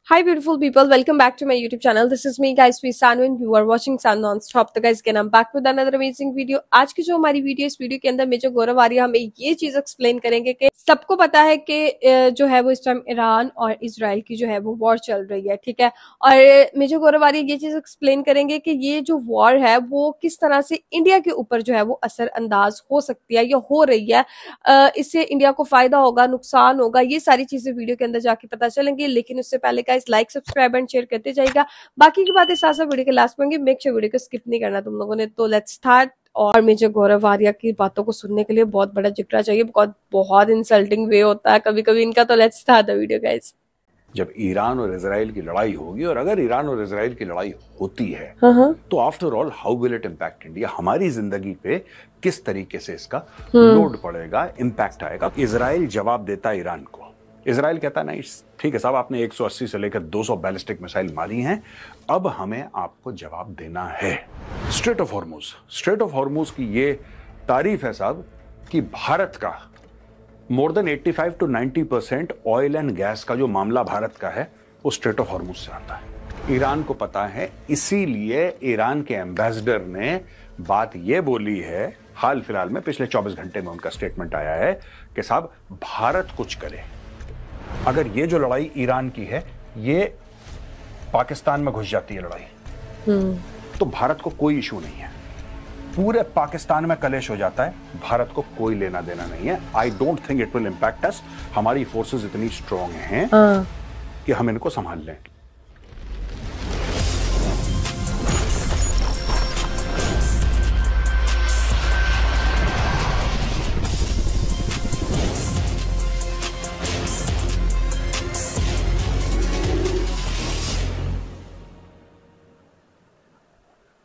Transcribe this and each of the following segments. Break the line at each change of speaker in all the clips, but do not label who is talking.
Hi beautiful people, welcome back to my YouTube channel. This is me guys, we Sanu and you are watching Sun Non-Stop. तो guys again I'm back with another amazing video. आज की जो हमारी video, इस video के अंदर major गौरव आर्या हमें ये चीज एक्सप्लेन करेंगे कि सबको पता है कि जो है वो इस टाइम ईरान और इजराइल की जो है वो वॉर चल रही है, ठीक है। और मेजर गौरव आर्या ये चीज एक्सप्लेन करेंगे कि ये जो वॉर है वो किस तरह से इंडिया के ऊपर जो है वो असरअंदाज हो सकती है या हो रही है। इससे इंडिया को फायदा होगा, नुकसान होगा, ये सारी चीजें वीडियो के अंदर जाके पता चलेंगी। लेकिन उससे पहले guys like subscribe and share करते जाएगा। बाकी की बातें साथ साथ वीडियो के लास्ट में, मेक श्योर वीडियो को स्किप नहीं करना तुम लोगों ने। तो लेट्स स्टार्ट। और मेजर गौरव आर्या की बातों को सुनने के लिए बहुत बड़ा जिगरा चाहिए, बहुत इंसल्टिंग वे होता है कभी कभी इनका। तो let's start the video guys.
जब ईरान और इजराइल की लड़ाई होगी, और अगर ईरान और इजराइल की लड़ाई होती है तो after all how will it impact India, हमारी जिंदगी पे किस तरीके से इसका लोड पड़ेगा, इम्पैक्ट आएगा। इजराइल जवाब देता है ईरान को। इजराइल कहता है नहीं ठीक है साहब, आपने 180 से लेकर 200 बैलिस्टिक मिसाइल मारी हैं, अब हमें आपको जवाब देना है। स्ट्रेट ऑफ हॉर्मुज की ये तारीफ है साहब कि भारत का more than 85 to 90% oil and gas का जो मामला भारत का है वो स्ट्रेट ऑफ हॉर्मुज से आता है। ईरान को पता है, इसीलिए ईरान के एम्बेसडर ने बात ये बोली है, हाल फिलहाल में पिछले 24 घंटे में उनका स्टेटमेंट आया है कि साहब भारत कुछ करे। अगर ये जो लड़ाई ईरान की है ये पाकिस्तान में घुस जाती है लड़ाई, तो भारत को कोई इशू नहीं है। पूरे पाकिस्तान में कलेश हो जाता है, भारत को कोई लेना देना नहीं है। I don't think it will impact us. हमारी फोर्सेस इतनी स्ट्रांग हैं कि हम इनको संभाल लें।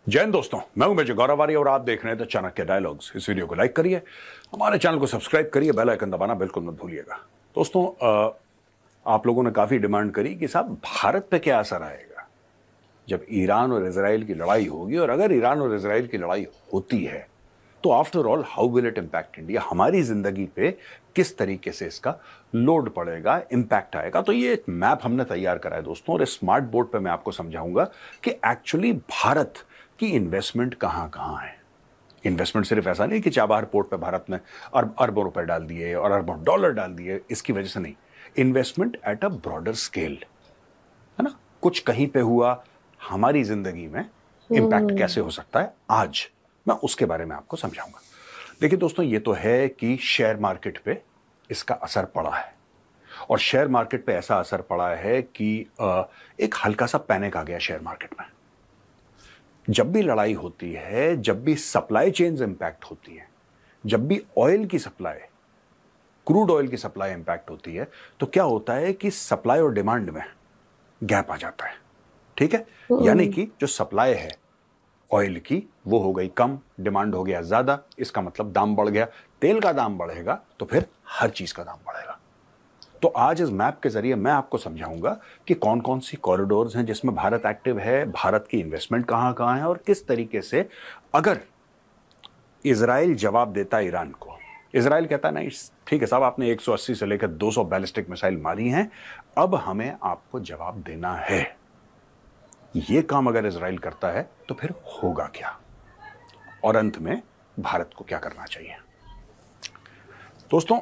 जय हिंद दोस्तों, मैं हूं मेजर गौरव आर्या और आप देख रहे हैं द चाणक्य डायलॉग्स। इस वीडियो को लाइक करिए, हमारे चैनल को सब्सक्राइब करिए, बेल आइकन दबाना बिल्कुल मत भूलिएगा। दोस्तों आप लोगों ने काफी डिमांड करी कि साहब भारत पे क्या असर आएगा जब ईरान और इजराइल की लड़ाई होगी, और अगर ईरान और इजराइल की लड़ाई होती है तो after all how will it impact India, हमारी जिंदगी पे किस तरीके से इसका लोड पड़ेगा, इंपैक्ट आएगा। तो ये मैप हमने तैयार करा है दोस्तों, और इस स्मार्ट बोर्ड पे मैं आपको समझाऊंगा कि एक्चुअली भारत कि इन्वेस्टमेंट कहां कहां है। इन्वेस्टमेंट सिर्फ ऐसा नहीं कि चाबहार पोर्ट पे भारत ने अरबों रुपए डाल दिए और अरबों डॉलर डाल दिए, इसकी वजह से नहीं। Investment at a broader scale, है ना। कुछ कहीं पे हुआ, हमारी जिंदगी में इंपैक्ट कैसे हो सकता है, आज मैं उसके बारे में आपको समझाऊंगा। देखिए दोस्तों, ये तो है कि शेयर मार्केट पे इसका असर पड़ा है, और शेयर मार्केट पे ऐसा असर पड़ा है कि एक हल्का सा पैनिक आ गया शेयर मार्केट में। जब भी लड़ाई होती है, जब भी सप्लाई चेन्स इंपैक्ट होती है, जब भी ऑयल की सप्लाई, क्रूड ऑयल की सप्लाई इंपैक्ट होती है, तो क्या होता है कि सप्लाई और डिमांड में गैप आ जाता है, ठीक है। यानी कि जो सप्लाई है ऑयल की वो हो गई कम, डिमांड हो गया ज्यादा, इसका मतलब दाम बढ़ गया। तेल का दाम बढ़ेगा तो फिर हर चीज का दाम बढ़ेगा। तो आज इस मैप के जरिए मैं आपको समझाऊंगा कि कौन कौन सी कॉरिडोर्स हैं जिसमें भारत एक्टिव है, भारत की इन्वेस्टमेंट कहां कहां है, और किस तरीके से अगर इजराइल जवाब देता है ईरान को। इजराइल कहता है नहीं ठीक है साहब, आपने 180 से लेकर 200 बैलिस्टिक मिसाइल मारी हैं, अब हमें आपको जवाब देना है। यह काम अगर इजराइल करता है तो फिर होगा क्या, और अंत में भारत को क्या करना चाहिए। दोस्तों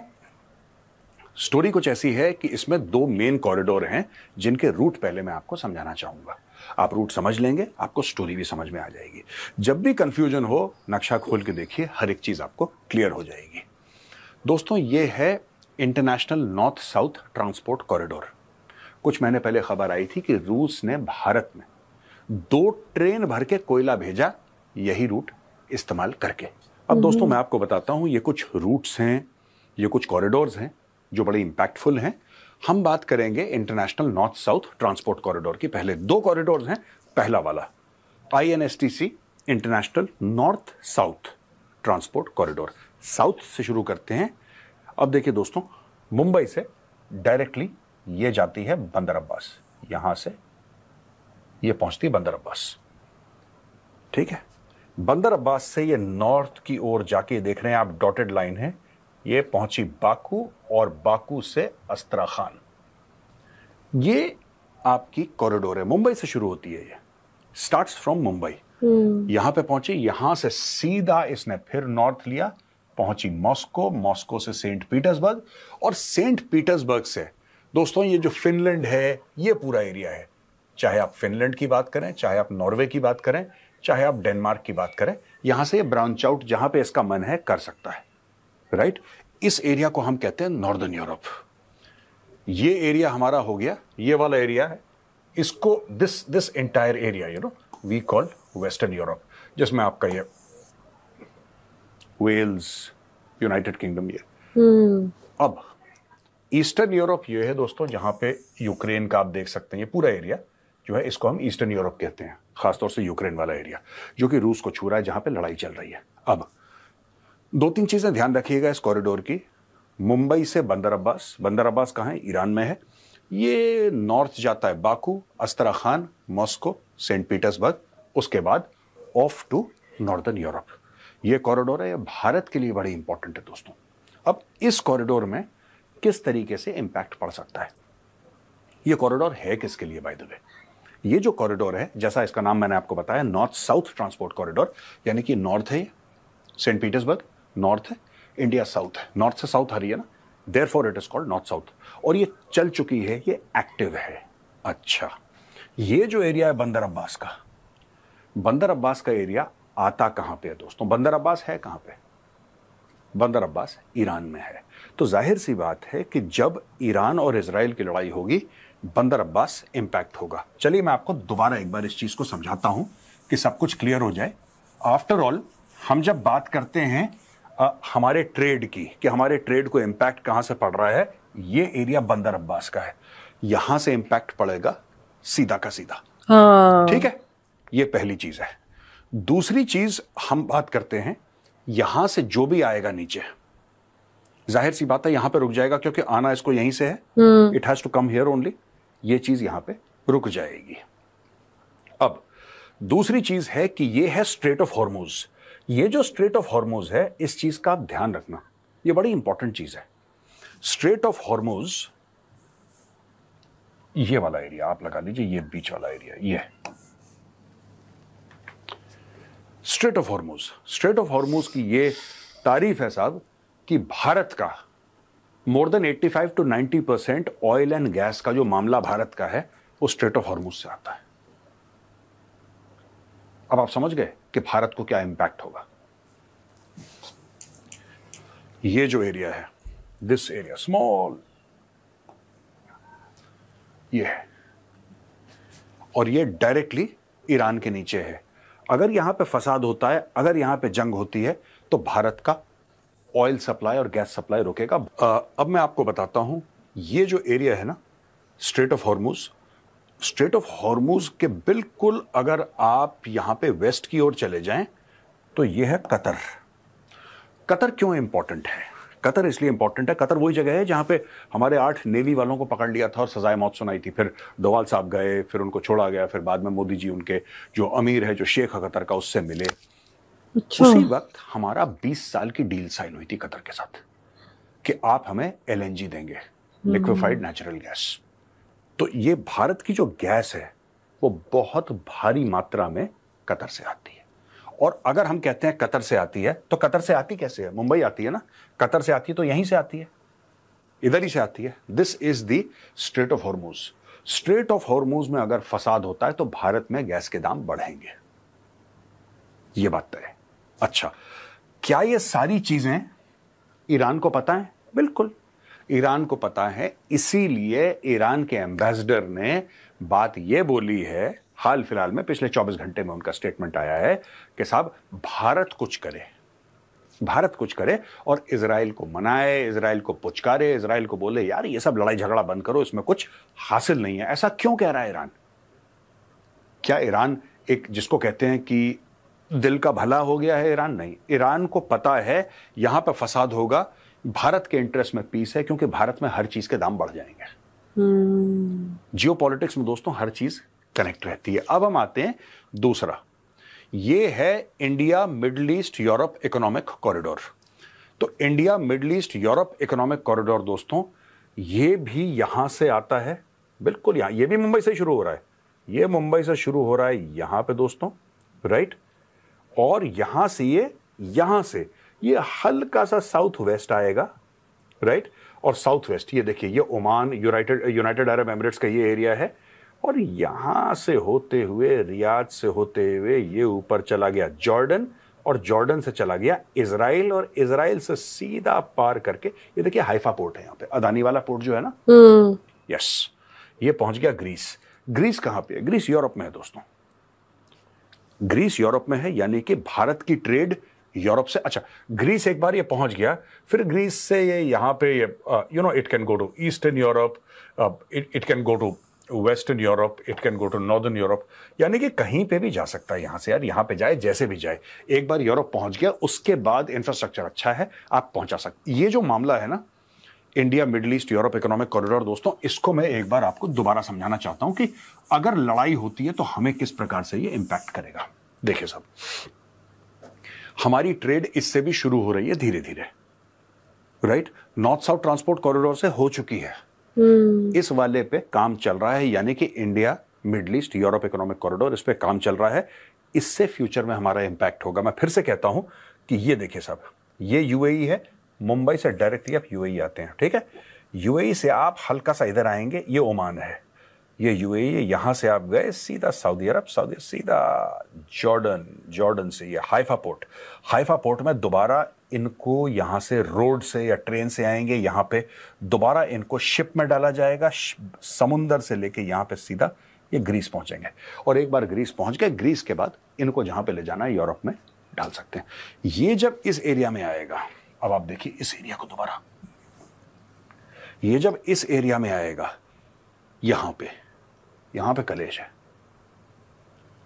स्टोरी कुछ ऐसी है कि इसमें दो मेन कॉरिडोर हैं जिनके रूट पहले मैं आपको समझाना चाहूंगा। आप रूट समझ लेंगे, आपको स्टोरी भी समझ में आ जाएगी। जब भी कंफ्यूजन हो, नक्शा खोल के देखिए, हर एक चीज आपको क्लियर हो जाएगी। दोस्तों ये है international north south transport corridor. कुछ महीने पहले खबर आई थी कि रूस ने भारत में 2 ट्रेन भर के कोयला भेजा, यही रूट इस्तेमाल करके। अब दोस्तों मैं आपको बताता हूं, ये कुछ रूट्स हैं, ये कुछ कॉरिडोर्स हैं जो बड़े इंपैक्टफुल हैं। हम बात करेंगे international north south transport corridor की। पहले 2 कॉरिडोर्स हैं। पहला वाला INSTC, international north south transport corridor. South से शुरू करते हैं। अब देखिए दोस्तों, मुंबई से डायरेक्टली ये जाती है बंदर अब्बास, यहां से ये पहुंचती है बंदर अब्बास, ठीक है। बंदर अब्बास से ये नॉर्थ की ओर जाके देख रहे हैं आप, डॉटेड लाइन है, ये पहुंची बाकू, और बाकू से अस्त्राखान। ये आपकी कॉरिडोर है, मुंबई से शुरू होती है, ये स्टार्ट्स फ्रॉम मुंबई, यहां पे पहुंची, यहां से सीधा इसने फिर नॉर्थ लिया, पहुंची मॉस्को, मॉस्को से सेंट पीटर्सबर्ग, और सेंट पीटर्सबर्ग से दोस्तों ये जो फिनलैंड है, ये पूरा एरिया है, चाहे आप फिनलैंड की बात करें, चाहे आप नॉर्वे की बात करें, चाहे आप डेनमार्क की बात करें, यहां से ब्रांच आउट जहां पे इसका मन है कर सकता है, राइट। इस एरिया को हम कहते हैं नॉर्दर्न यूरोप। ये एरिया हमारा हो गया, ये वाला एरिया है, इसको this entire area we call western Europe, जिसमें आपका ये वेल्स, यूनाइटेड किंगडम, ये अब ईस्टर्न यूरोप ये है दोस्तों, जहां पे यूक्रेन का आप देख सकते हैं, ये पूरा एरिया जो है इसको हम ईस्टर्न यूरोप कहते हैं, खासतौर से यूक्रेन वाला एरिया जो कि रूस को छू रहा है, जहां पे लड़ाई चल रही है। अब 2-3 चीजें ध्यान रखिएगा इस कॉरिडोर की। मुंबई से बंदर अब्बास, बंदर अब्बास कहां है? ईरान में है। ये नॉर्थ जाता है बाकू, अस्तराखान, मॉस्को, सेंट पीटर्सबर्ग, उसके बाद ऑफ टू नॉर्दर्न यूरोप। ये कॉरिडोर है, ये भारत के लिए बड़ी इंपॉर्टेंट है दोस्तों। अब इस कॉरिडोर में किस तरीके से इंपैक्ट पड़ सकता है? ये कॉरिडोर है किसके लिए बाय द वे? ये जो कॉरिडोर है, जैसा इसका नाम मैंने आपको बताया, नॉर्थ साउथ ट्रांसपोर्ट कॉरिडोर, यानी कि नॉर्थ है सेंट पीटर्सबर्ग, नॉर्थ है, इंडिया साउथ है, नॉर्थ से साउथ आ रही है ना, therefore it is called north south, और ये चल चुकी है, ये एक्टिव है। अच्छा, ये जो एरिया है बंदर अब्बास का, बंदर अब्बास का एरिया आता कहां पे है दोस्तों? बंदर अब्बास है कहां पे? बंदर अब्बास ईरान में है। तो जाहिर सी बात है कि जब ईरान और इजराइल की लड़ाई होगी, बंदर अब्बास इंपैक्ट होगा। चलिए मैं आपको दोबारा एक बार इस चीज को समझाता हूं कि सब कुछ क्लियर हो जाए। आफ्टर ऑल, हम जब बात करते हैं हमारे ट्रेड की, कि हमारे ट्रेड को इंपैक्ट कहां से पड़ रहा है, ये एरिया बंदर अब्बास का है, यहां से इंपैक्ट पड़ेगा सीधा का सीधा। ठीक है, ये पहली चीज है। दूसरी चीज हम बात करते हैं, यहां से जो भी आएगा नीचे, जाहिर सी बात है यहां पे रुक जाएगा, क्योंकि आना इसको यहीं से है, it has to come here only, ये चीज यहां पे रुक जाएगी। अब दूसरी चीज है कि ये है स्ट्रेट ऑफ हॉर्मुज। ये जो स्ट्रेट ऑफ हॉर्मुज है, इस चीज का आप ध्यान रखना, ये बड़ी इंपॉर्टेंट चीज है। स्ट्रेट ऑफ हॉर्मुज, ये वाला एरिया आप लगा लीजिए, ये बीच वाला एरिया, ये straight of Hormuz. Straight of Hormuz की ये तारीफ है साहब कि भारत का more than 85 to 90% oil and gas का जो मामला भारत का है, वो स्ट्रेट ऑफ हॉर्मुज से आता है। अब आप समझ गए कि भारत को क्या इंपैक्ट होगा। ये जो एरिया है, दिस एरिया स्मॉल, ये है, और ये डायरेक्टली ईरान के नीचे है। अगर यहां पे फसाद होता है, अगर यहां पे जंग होती है, तो भारत का ऑयल सप्लाई और गैस सप्लाई रुकेगा। अब मैं आपको बताता हूं, ये जो एरिया है ना, straight of Hormuz, straight of Hormuz के बिल्कुल अगर आप यहां पे वेस्ट की ओर चले जाएं, तो ये है कतर। कतर क्यों इंपॉर्टेंट है? कतर इसलिए इंपॉर्टेंट है, कतर वही जगह है जहां पे हमारे 8 नेवी वालों को पकड़ लिया था और सजाए मौत सुनाई थी। फिर डोवाल साहब गए, फिर उनको छोड़ा गया, फिर बाद में मोदी जी उनके जो अमीर है, जो शेख है कतर का, उससे मिले। अच्छा। उसी वक्त हमारा 20 साल की डील साइन हुई थी कतर के साथ कि आप हमें LNG देंगे, लिक्विफाइड नेचुरल गैस। तो ये भारत की जो गैस है, वो बहुत भारी मात्रा में कतर से आती है। और अगर हम कहते हैं कतर से आती है, तो कतर से आती कैसे है? मुंबई आती है ना, कतर से आती है तो यहीं से आती है, इधर ही से आती है। This is the straight of Hormuz. Straight of Hormuz में अगर फसाद होता है, तो भारत में गैस के दाम बढ़ेंगे, ये बात तय है। अच्छा, क्या ये सारी चीजें ईरान को पता है? बिल्कुल ईरान को पता है, इसीलिए ईरान के एम्बेसडर ने बात यह बोली है, हाल फिलहाल में पिछले 24 घंटे में उनका स्टेटमेंट आया है कि साहब भारत कुछ करे, भारत कुछ करे और इजराइल को मनाए, इजराइल को पुचकारे, इजराइल को बोले यार ये सब लड़ाई झगड़ा बंद करो, इसमें कुछ हासिल नहीं है। ऐसा क्यों कह रहा है ईरान? क्या ईरान एक जिसको कहते हैं कि दिल का भला हो गया है ईरान? नहीं, ईरान को पता है यहां पर फसाद होगा, भारत के इंटरेस्ट में पीस है, क्योंकि भारत में हर चीज के दाम बढ़ जाएंगे। जियोपॉलिटिक्स में दोस्तों हर चीज कनेक्ट रहती है। अब हम आते हैं दूसरा, ये है India Middle East Europe economic corridor. तो India Middle East Europe economic corridor दोस्तों, ये भी यहां से आता है, बिल्कुल यहां, ये भी मुंबई से शुरू हो रहा है, ये मुंबई से शुरू हो रहा है यहां पे दोस्तों, राइट। और यहां से ये हल्का सा साउथ वेस्ट आएगा, राइट। और साउथ वेस्ट ये देखिए, ये ओमान, यूनाइटेड अरब एमिरेट्स का ये एरिया है। और यहां से होते हुए, रियाद से होते हुए ये ऊपर चला गया जॉर्डन, और जॉर्डन से चला गया इजराइल, और इजराइल से सीधा पार करके ये देखिए हाइफा पोर्ट है यहाँ पे, अदानी वाला पोर्ट जो है ना, यस, ये पहुंच गया ग्रीस। ग्रीस कहां पे है? ग्रीस यूरोप में है दोस्तों, ग्रीस यूरोप में है, यानी कि भारत की ट्रेड यूरोप से, अच्छा ग्रीस एक बार ये पहुंच गया, फिर ग्रीस से ये यहां पे it can go to eastern Europe, it can go to western Europe, it can go to northern Europe, यानी कि कहीं पे भी जा सकता है यहां से यार, यहां पे जाए जैसे भी जाए। एक बार यूरोप पहुंच गया, उसके बाद इंफ्रास्ट्रक्चर अच्छा है, आप पहुंचा सकते। ये जो मामला है ना, India middle east Europe economic corridor, दोस्तों इसको मैं एक बार आपको दोबारा समझाना चाहता हूं कि अगर लड़ाई होती है तो हमें किस प्रकार से ये इंपैक्ट करेगा। देखिए साहब, हमारी ट्रेड इससे भी शुरू हो रही है धीरे धीरे, right. North south transport corridor से हो चुकी है, इस वाले पे काम चल रहा है, यानी कि India middle east Europe economic corridor, इस पे काम चल रहा है। इससे फ्यूचर में हमारा इंपैक्ट होगा। मैं फिर से कहता हूं कि ये देखिए साहब, ये यूएई है, मुंबई से डायरेक्टली आप यूएई आते हैं, ठीक है। यूएई से आप हल्का सा इधर आएंगे, ये ओमान है, ये यूएई है, यहां से आप गए सीधा सऊदी अरब, सऊदी सीधा जॉर्डन, जॉर्डन से ये हाइफा पोर्ट, हाइफा पोर्ट में दोबारा इनको यहां से रोड से या ट्रेन से आएंगे, यहां पे दोबारा इनको शिप में डाला जाएगा, समुंदर से लेके यहां पे सीधा ये ग्रीस पहुंचेंगे। और एक बार ग्रीस पहुंच गए, ग्रीस के बाद इनको जहां पे ले जाना है यूरोप में डाल सकते हैं। ये जब इस एरिया में आएगा, अब आप देखिए इस एरिया को दोबारा, ये जब इस एरिया में आएगा, यहां पे कलेश है,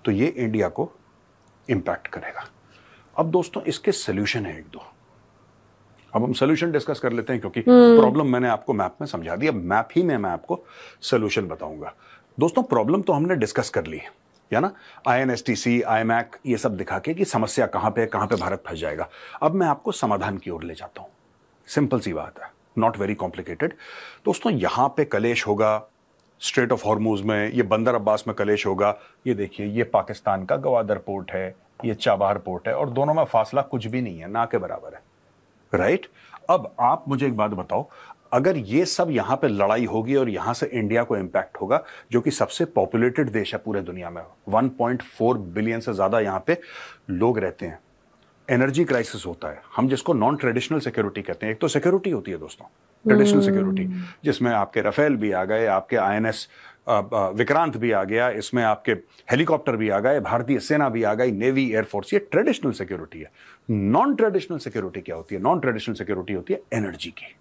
तो ये इंडिया को इंपैक्ट करेगा। अब दोस्तों इसके सॉल्यूशन है एक दो, अब हम सॉल्यूशन डिस्कस कर लेते हैं, क्योंकि प्रॉब्लम मैंने आपको मैप में समझा दिया, मैप ही में मैं आपको सॉल्यूशन बताऊंगा। दोस्तों प्रॉब्लम तो हमने डिस्कस कर ली है ना, INSTC, IMAC ये सब दिखा के कि समस्या कहां पे भारत फंस जाएगा। अब मैं आपको समाधान की ओर ले जाता हूं, सिंपल सी बात है, नॉट वेरी कॉम्प्लिकेटेड। दोस्तों यहां पे कलेश होगा स्ट्रेट ऑफ हॉर्मूज में, ये बंदर अब्बास में कलेश होगा। ये देखिए, ये पाकिस्तान का गवादर पोर्ट है, ये चाबहार पोर्ट है, और दोनों में फासला कुछ भी नहीं है, ना के बराबर है, राइट। अब आप मुझे एक बात बताओ, अगर ये सब यहां पे लड़ाई होगी और यहां से इंडिया को इंपैक्ट होगा, जो कि सबसे पॉपुलेटेड देश है पूरे दुनिया में, 1.4 बिलियन से ज्यादा यहां पे लोग रहते हैं, एनर्जी क्राइसिस होता है, हम जिसको नॉन ट्रेडिशनल सिक्योरिटी कहते हैं। एक तो सिक्योरिटी होती है दोस्तों ट्रेडिशनल सिक्योरिटी, जिसमें आपके राफेल भी आ गए, आपके INS विक्रांत भी आ गया, इसमें आपके हेलीकॉप्टर भी आ गए, भारतीय सेना भी आ गई, नेवी, एयरफोर्स, ये ट्रेडिशनल सिक्योरिटी है। नॉन ट्रेडिशनल सिक्योरिटी क्या होती है? नॉन ट्रेडिशनल सिक्योरिटी होती है एनर्जी की,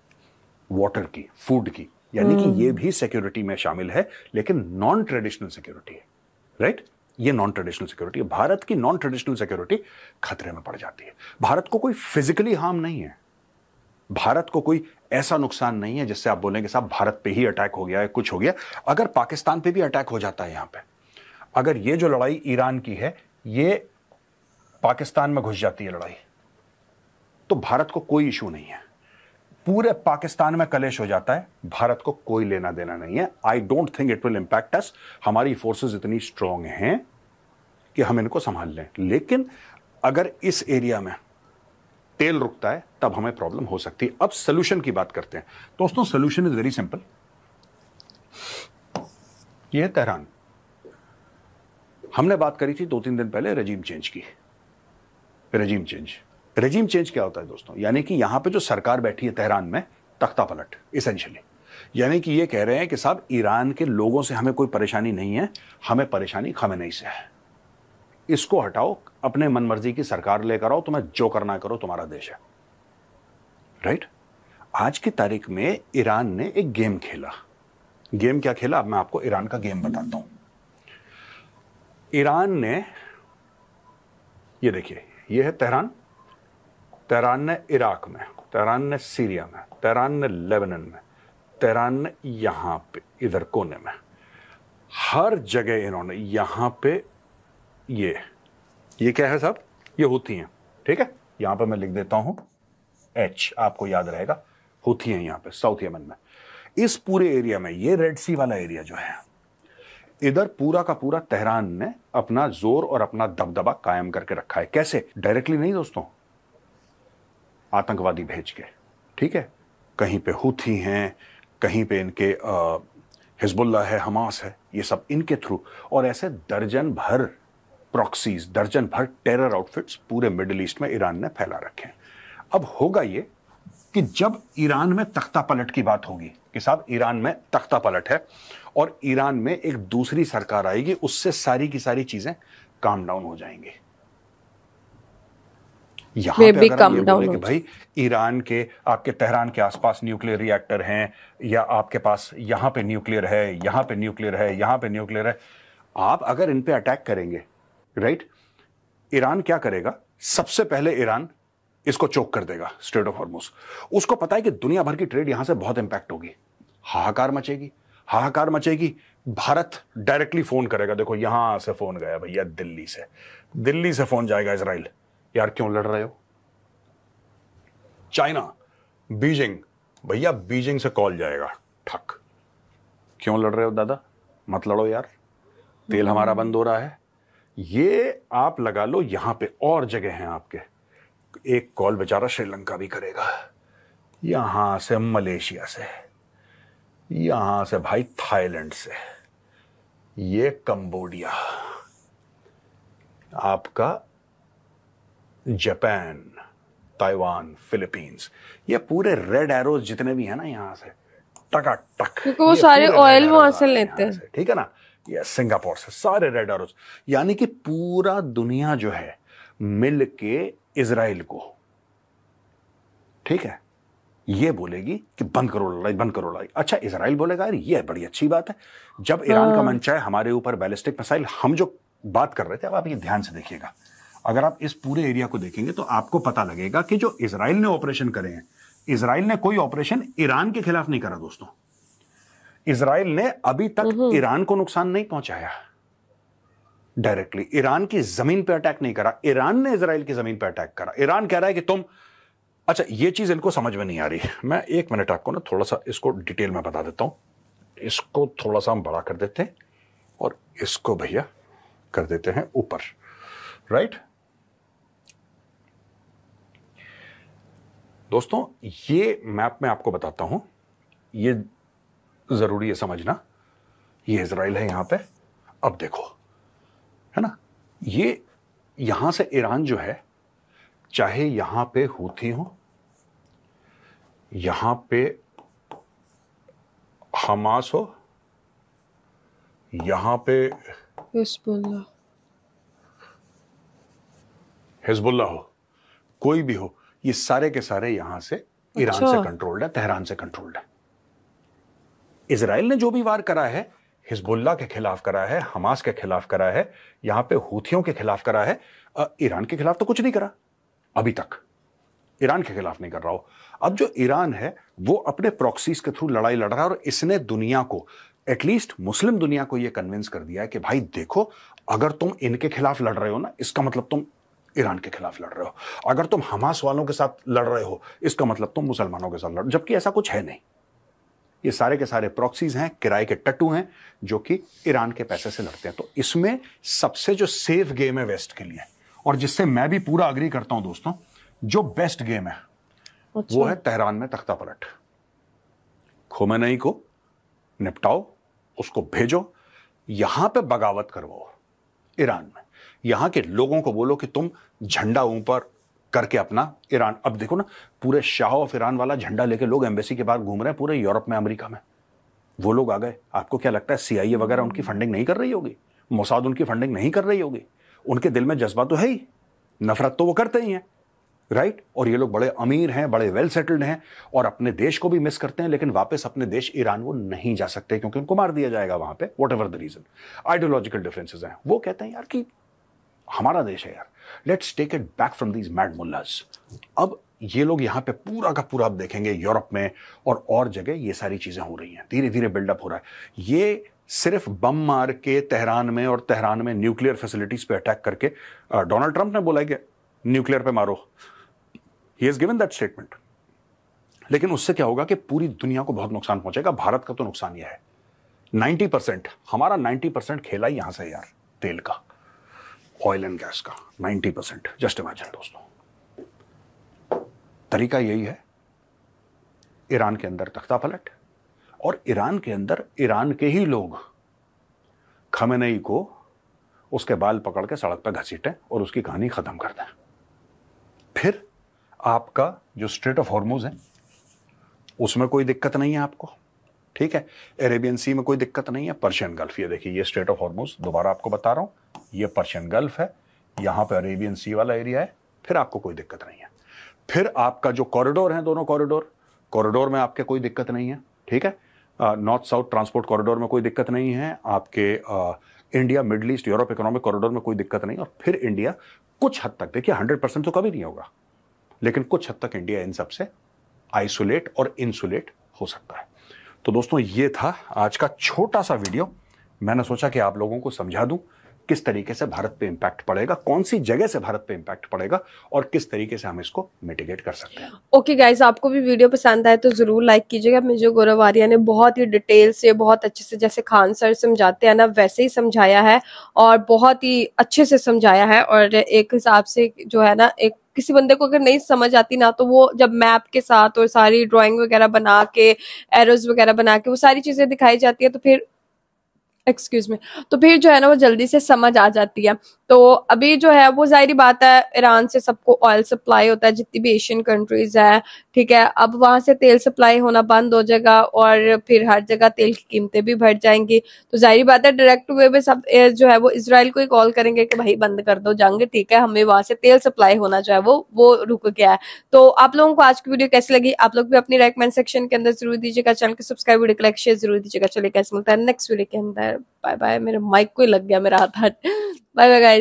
वाटर की, फूड की, यानी कि ये भी सिक्योरिटी में शामिल है, लेकिन नॉन ट्रेडिशनल सिक्योरिटी है, राइट। ये नॉन ट्रेडिशनल सिक्योरिटी है। भारत की नॉन ट्रेडिशनल सिक्योरिटी खतरे में पड़ जाती है। भारत को कोई फिजिकली हार्म नहीं है, भारत को कोई ऐसा नुकसान नहीं है जिससे आप बोलेंगे साहब भारत पे ही अटैक हो गया है, कुछ हो गया। अगर पाकिस्तान पे भी अटैक हो जाता है यहां पे, अगर ये जो लड़ाई ईरान की है, ये पाकिस्तान में घुस जाती है लड़ाई, तो भारत को कोई इशू नहीं है। पूरे पाकिस्तान में कलेश हो जाता है, भारत को कोई लेना देना नहीं है। I don't think it will impact us. हमारी फोर्सेस इतनी स्ट्रांग हैं कि हम इनको संभाल लें, लेकिन अगर इस एरिया में तेल रुकता है तब हमें प्रॉब्लम हो सकती है। अब सोल्यूशन की बात करते हैं दोस्तों। Solution is very simple. यह है तेहरान। हमने बात करी थी 2-3 दिन पहले रेजिम चेंज की। रेजिम चेंज क्या होता है दोस्तों? यानी कि यहां पे जो सरकार बैठी है तेहरान में, तख्ता पलट इसेंशियली। यानी कि ये कह रहे हैं कि साहब ईरान के लोगों से हमें कोई परेशानी नहीं है, हमें परेशानी खमेनेई से है। इसको हटाओ, अपने मनमर्जी की सरकार लेकर आओ, तुम्हें जो करना करो, तुम्हारा देश है, राइट। आज की तारीख में ईरान ने एक गेम खेला। गेम क्या खेला? अब मैं आपको ईरान का गेम बताता हूं। ईरान ने, ये देखिए, ये है तेहरान। तेहरान ने इराक में, तेहरान ने सीरिया में, तेहरान ने लेबनान में, तेहरान ने यहां पे इधर कोने में, हर जगह इन्होंने यहां पे ये क्या है साहब? ये हुती हैं, ठीक है। यहां पे मैं लिख देता हूं H, आपको याद रहेगा, हुती हैं यहां पे साउथ यमन में। इस पूरे एरिया में, ये रेड सी वाला एरिया जो है, इधर पूरा का पूरा तेहरान ने अपना जोर और अपना दबदबा कायम करके रखा है। कैसे? डायरेक्टली नहीं दोस्तों, आतंकवादी भेज के, ठीक है। कहीं पे हुथी हैं, कहीं पे इनके हिजबुल्लाह है, हमास है, ये सब इनके थ्रू, और ऐसे दर्जन भर प्रॉक्सीज, दर्जन भर टेरर आउटफिट्स पूरे मिडिल ईस्ट में ईरान ने फैला रखे हैं। अब होगा ये कि जब ईरान में तख्ता पलट की बात होगी कि साहब ईरान में तख्ता पलट है और ईरान में एक दूसरी सरकार आएगी, उससे सारी की सारी चीजें काम डाउन हो जाएंगी। यहां पे अगर हम ये बोले कि भाई ईरान के, आपके तेहरान के आसपास न्यूक्लियर रिएक्टर हैं, या आपके पास यहां पे न्यूक्लियर है, यहां पे न्यूक्लियर है, यहां पे न्यूक्लियर है, आप अगर इन पे अटैक करेंगे, राइट, ईरान क्या करेगा? सबसे पहले ईरान इसको चोक कर देगा, स्ट्रेट ऑफ हॉर्मुज। उसको पता है कि दुनिया भर की ट्रेड यहां से बहुत इंपैक्ट होगी, हाहाकार मचेगी, हाहाकार मचेगी। भारत डायरेक्टली फोन करेगा, देखो यहां से फोन गया भैया, दिल्ली से फोन जाएगा इजराइल, यार क्यों लड़ रहे हो? चाइना, बीजिंग, भैया बीजिंग से कॉल जाएगा, ठक, क्यों लड़ रहे हो दादा, मत लड़ो यार, तेल हमारा बंद हो रहा है। ये आप लगा लो, यहां पे और जगह हैं आपके, एक कॉल बेचारा श्रीलंका भी करेगा, यहां से मलेशिया से, यहां से भाई थाईलैंड से, ये कंबोडिया, आपका जापान, ताइवान, फिलीपींस, ये पूरे रेड एरोज जितने भी हैं ना यहां से, टकाटक,
क्योंकि वो सारे ऑयल वहां से लेते हैं,
ठीक है ना। ये सिंगापुर से सारे रेड एरोज, यानी कि पूरा दुनिया जो है मिल के इजराइल को, ठीक है, ये बोलेगी कि बंद करो लड़ाई, बंद करो लड़ाई। अच्छा, इजराइल बोलेगा यार ये बड़ी अच्छी बात है, जब ईरान का मन चाहे हमारे ऊपर बैलिस्टिक मिसाइल, हम जो बात कर रहे थे, अब आप ये ध्यान से देखिएगा, अगर आप इस पूरे एरिया को देखेंगे तो आपको पता लगेगा कि जो इजराइल ने ऑपरेशन करे हैं, इजराइल ने कोई ऑपरेशन ईरान के खिलाफ नहीं करा दोस्तों। इजराइल ने अभी तक ईरान को नुकसान नहीं पहुंचाया, डायरेक्टली ईरान की जमीन पे अटैक नहीं करा, ईरान ने इजराइल की जमीन पे अटैक करा। ईरान कह रहा है कि तुम, अच्छा ये चीज इनको समझ में नहीं आ रही, मैं एक मिनट आपको ना थोड़ा सा इसको डिटेल में बता देता हूं। इसको थोड़ा सा हम बड़ा कर देते हैं और इसको भैया कर देते हैं ऊपर, राइट। दोस्तों ये मैप में आपको बताता हूं, ये जरूरी है समझना, ये इजराइल है यहां पे। अब देखो, है ना, ये यहां से ईरान जो है, चाहे यहां पे हूथी हो, यहां पे हमास हो, यहां पे हिजबुल्लाह हो, कोई भी हो, ये सारे के सारे यहां से ईरान से कंट्रोल्ड है, तेहरान से कंट्रोल्ड है। इजराइल ने जो भी वार करा है, हिजबुल्लाह के खिलाफ करा है, हमास के खिलाफ करा है, यहां पे हूथियों के खिलाफ करा है, ईरान के खिलाफ तो कुछ नहीं करा अभी तक, ईरान के खिलाफ नहीं कर रहा हो। अब जो ईरान है वो अपने प्रॉक्सीज के थ्रू लड़ाई लड़ रहा है, और इसने दुनिया को, एटलीस्ट मुस्लिम दुनिया को, यह कन्विंस कर दिया है कि भाई देखो, अगर तुम इनके खिलाफ लड़ रहे हो ना, इसका मतलब तुम ईरान के खिलाफ लड़ रहे हो, अगर तुम हमास वालों के साथ लड़ रहे हो, इसका मतलब तुम मुसलमानों के साथ लड़, जबकि ऐसा कुछ है नहीं। ये सारे के सारे प्रॉक्सीज हैं, किराए के टट्टू हैं, जो कि ईरान के पैसे से लड़ते हैं। तो इसमें सबसे जो सेफ गेम है वेस्ट के लिए, और जिससे मैं भी पूरा अग्री करता हूं दोस्तों, जो बेस्ट गेम है वो है तेहरान में तख्ता पलट। खोमेनी को निपटाओ, उसको भेजो, यहां पे बगावत करवाओ ईरान में, यहां के लोगों को बोलो कि तुम झंडा ऊपर करके अपना ईरान, अब देखो ना, पूरे शाह ऑफ ईरान वाला झंडा लेके लोग एम्बेसी के बाहर घूम रहे हैं पूरे यूरोप में, अमेरिका में। वो लोग आ गए, आपको क्या लगता है CIA वगैरह उनकी फंडिंग नहीं कर रही होगी, मोसाद उनकी फंडिंग नहीं कर रही होगी? उनके दिल में जज्बा तो है ही, नफरत तो वो करते ही हैं, राइट। और ये लोग बड़े अमीर हैं, बड़े वेल सेटल्ड हैं, और अपने देश को भी मिस करते हैं, लेकिन वापस अपने देश ईरान वो नहीं जा सकते, क्योंकि उनको मार दिया जाएगा वहां पे, whatever the reason. Ideological differences हैं। वो कहते हैं यार कि हमारा देश है यार, let's take it back from these mad mullahs. अब ये लोग यहां पे पूरा का पूरा आप देखेंगे यूरोप में और जगह ये सारी चीजें हो रही हैं, धीरे धीरे बिल्डअप हो रहा है। ये सिर्फ बम मार के तेहरान में, और तेहरान में न्यूक्लियर फैसिलिटीज पे अटैक करके, डोनाल्ड ट्रंप ने बोला कि न्यूक्लियर पे मारो, he has given that statement. लेकिन उससे क्या होगा कि पूरी दुनिया को बहुत नुकसान पहुंचेगा। भारत का तो नुकसान यह है 90%, हमारा 90% खेला ही यहां से यार, तेल का, ऑयल एंड गैस का 90%। जस्ट इमेजिन दोस्तों, तरीका यही है, ईरान के अंदर तख्ता पलट, और ईरान के अंदर ईरान के ही लोग खमेनेई को उसके बाल पकड़ के सड़क पर घसीटें और उसकी कहानी खत्म कर दें। फिर आपका जो स्ट्रेट ऑफ हॉर्मुज है उसमें कोई दिक्कत नहीं है आपको, ठीक है। अरेबियन सी में कोई दिक्कत नहीं है। पर्शियन गल्फ, ये देखिए, ये स्ट्रेट ऑफ हॉर्मुज, दोबारा आपको बता रहा हूं, ये पर्शियन गल्फ है, यहां पे अरेबियन सी वाला एरिया है, फिर आपको कोई दिक्कत नहीं है। फिर आपका जो कॉरिडोर है, दोनों कॉरिडोर में आपके कोई दिक्कत नहीं है, ठीक है। नॉर्थ साउथ ट्रांसपोर्ट कॉरिडोर में कोई दिक्कत नहीं है आपके। India Middle East Europe economic corridor में कोई दिक्कत नहीं। और फिर इंडिया कुछ हद तक, देखिए 100% तो कभी नहीं होगा, लेकिन कुछ हद तक इंडिया इन सबसे आइसोलेट और इंसुलेट हो सकता है। तो दोस्तों, ये था आज का छोटा सा वीडियो। मैंने सोचा कि आप लोगों को समझा दूं किस तरीके से भारत पे इंपैक्ट पड़ेगा, कौन सी जगह से भारत पे इंपैक्ट पड़ेगा, और किस तरीके से हम इसको मिटिगेट कर सकते हैं।
ओके गाइस, आपको भी वीडियो पसंद आए तो जरूर लाइक कीजिएगा। मेजर गौरव आर्या ने बहुत ही डिटेल से, बहुत अच्छे से, जैसे खान सर समझाते हैं ना वैसे ही समझाया है, और बहुत ही अच्छे से समझाया है। और एक हिसाब से जो है ना, एक किसी बंदे को अगर नहीं समझ आती ना, तो वो जब मैप के साथ और सारी ड्राइंग वगैरह बना के, एरोज वगैरह बना के वो सारी चीजें दिखाई जाती है, तो फिर एक्सक्यूज मी, तो फिर जो है ना वो जल्दी से समझ आ जाती है। तो अभी जो है वो जाहिर बात है, ईरान से सबको ऑयल सप्लाई होता है, जितनी भी एशियन कंट्रीज है, ठीक है। अब वहां से तेल सप्लाई होना बंद हो जाएगा और फिर हर जगह तेल की कीमतें भी बढ़ जाएंगी। तो जाहिर बात है डायरेक्ट वे में सब जो है वो इसराइल को ही कॉल करेंगे कि भाई बंद कर दो जंग, ठीक है, हमें वहां से तेल सप्लाई होना जो है वो रुक गया है। तो आप लोगों को आज की वीडियो कैसी लगी, आप लोग भी अपनी रेकमेंड सेक्शन के अंदर जरूर दीजिएगा। चैनल को सब्सक्राइब, वीडियो को लाइक, शेयर जरूर दीजिएगा। चलिए, कैसे मिलता है नेक्स्ट वीडियो के अंदर। Bye bye. मेरे माइक को ही लग गया मेरा हाथ। Bye bye guys.